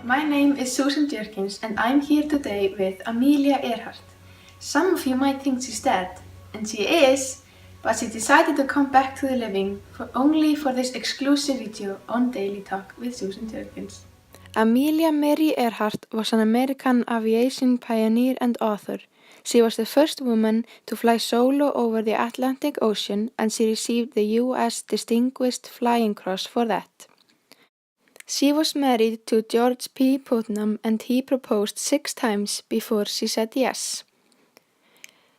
My name is Susan Jerkins and I'm here today with Amelia Earhart. Some of you might think she's dead, and she is, but she decided to come back to the living only for this exclusive video on Daily Talk with Susan Jerkins. Amelia Mary Earhart was an American aviation pioneer and author. She was the first woman to fly solo over the Atlantic Ocean, and she received the U.S. Distinguished Flying Cross for that. She was married to George P. Putnam, and he proposed 6 times before she said yes.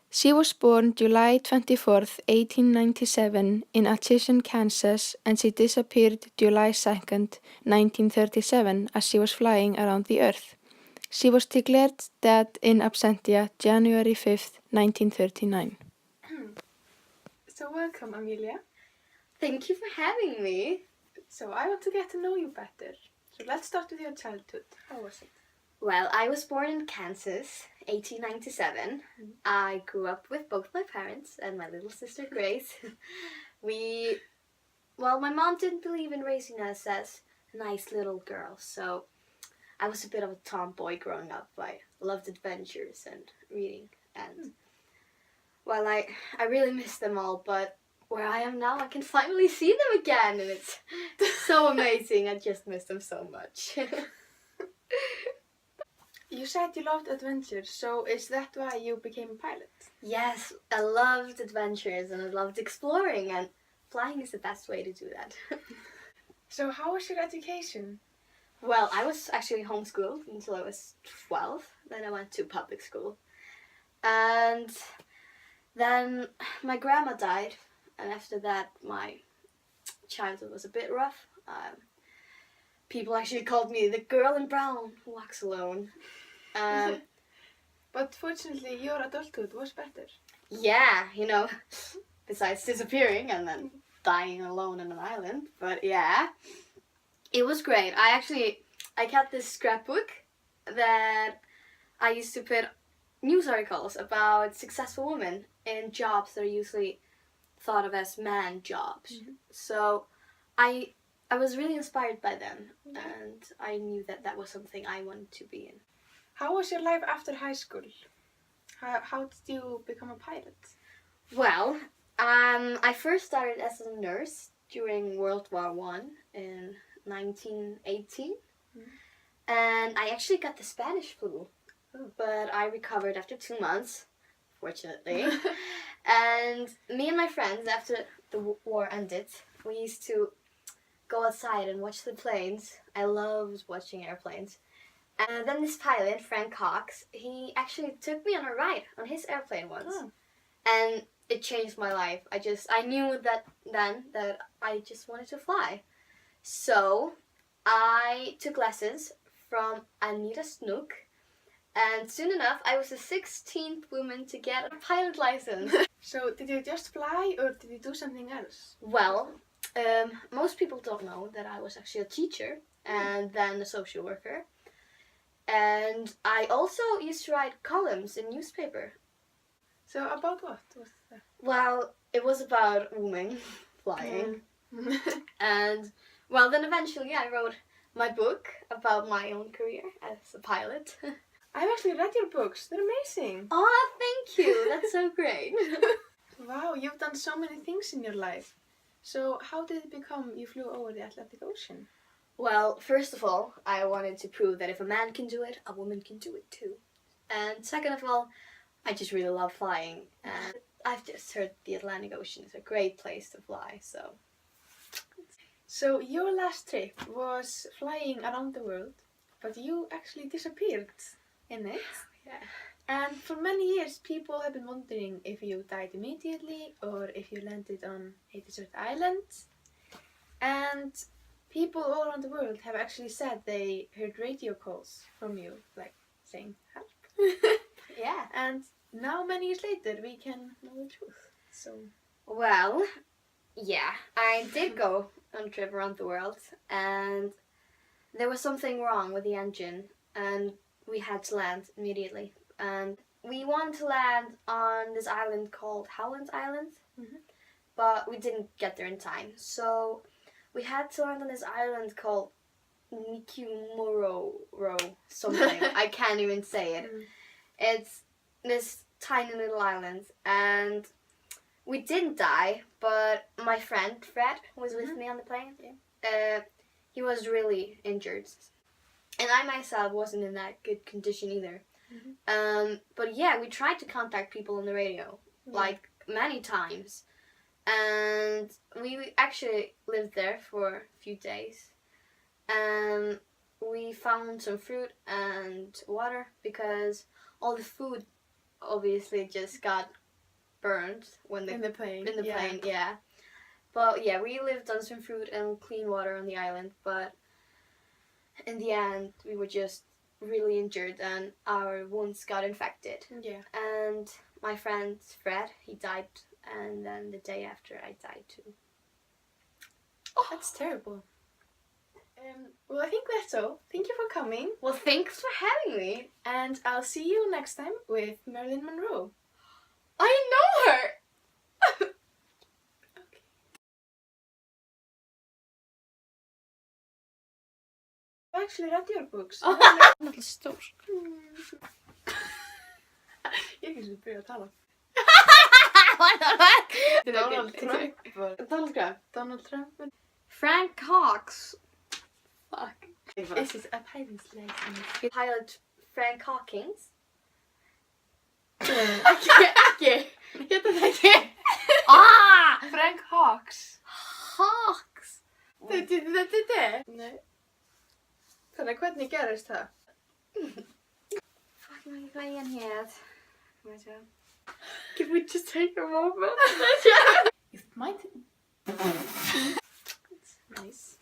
She was born July 24th, 1897 in Atchison, Kansas, and she disappeared July 2nd, 1937 as she was flying around the earth. She was declared dead in absentia January 5th, 1939. So welcome, Amelia. Thank you for having me. So I want to get to know you better. So let's start with your childhood. How was it? Well, I was born in Kansas, 1897. I grew up with both my parents and my little sister Grace. My mom didn't believe in raising us as nice little girls, so I was a bit of a tomboy growing up. I loved adventures and reading, and I really miss them all, but where I am now, I can finally see them again, and it's so amazing. I just miss them so much. You said you loved adventures, so is that why you became a pilot? Yes, I loved adventures and I loved exploring, and flying is the best way to do that. So how was your education? Well, I was actually homeschooled until I was 12. Then I went to public school. And then my grandma died, and after that my childhood was a bit rough. People actually called me the girl in brown who walks alone. But fortunately your adulthood was better. Yeah, besides disappearing and then dying alone on an island. But yeah, it was great. I got this scrapbook that I used to put news articles about successful women in jobs that are usually thought of as man jobs. Mm-hmm. So I was really inspired by them, and I knew that was something I wanted to be in. How was your life after high school? How did you become a pilot? Well, I first started as a nurse during World War I in 1918. And I actually got the Spanish flu, but I recovered after 2 months, fortunately. And me and my friends, after the war ended, we used to go outside and watch the planes. I loved watching airplanes. And then this pilot, Frank Cox, he actually took me on a ride on his airplane once. Oh. And it changed my life. I knew that I just wanted to fly. So I took lessons from Anita Snook, and soon enough I was the 16th woman to get a pilot license. So did you just fly or did you do something else? Well, most people don't know that I was actually a teacher and then a social worker. And I also used to write columns in newspaper. So about what was that? Well, it was about women flying. And then eventually I wrote my book about my own career as a pilot. I've actually read your books. They're amazing. Oh, thank you. That's so great. Wow, you've done so many things in your life. So how did it become you flew over the Atlantic Ocean? Well, first of all, I wanted to prove that if a man can do it, a woman can do it too. And second of all, I just really love flying. And I've just heard the Atlantic Ocean is a great place to fly, so. So your last trip was flying around the world, but you actually disappeared in it. Yeah. And for many years, people have been wondering if you died immediately or if you landed on a desert island. And people all around the world have actually said they heard radio calls from you, like saying help. Yeah. And now, many years later, we can know the truth. So. Well, yeah, I did go on a trip around the world, and there was something wrong with the engine, and we had to land immediately. And we wanted to land on this island called Howland Island, but we didn't get there in time. So we had to land on this island called Nikumoro something. I can't even say it. It's this tiny little island, and we didn't die, but my friend Fred was with me on the plane. He was really injured, and I myself wasn't in that good condition either. But yeah, we tried to contact people on the radio like many times, and we actually lived there for a few days. We found some fruit and water because all the food obviously just got burned when In the plane. plane, yeah. But yeah, we lived on some fruit and clean water on the island, but in the end we were just really injured and our wounds got infected. Yeah. And my friend Fred, he died, and then the day after I died too. That's terrible. Well, I think that's all. Thank you for coming, Well, thanks for having me. and I'll see you next time with Marilyn Monroe. I know her! Okay. I've actually read your books. Not stor. Jag kanske börjar tala. Donald Trump. Donald Trump. Frank Hawks. Fuck. This is a pilot's license. Pilot Frank Hawkins. Ekki. Hérna ekki. Ah! Frank Hawks. Hawks. Þetta er det? Nei. Þannig hvernig gerist það? Fuck, my playing here. Can we just take a moment? It might... It's nice.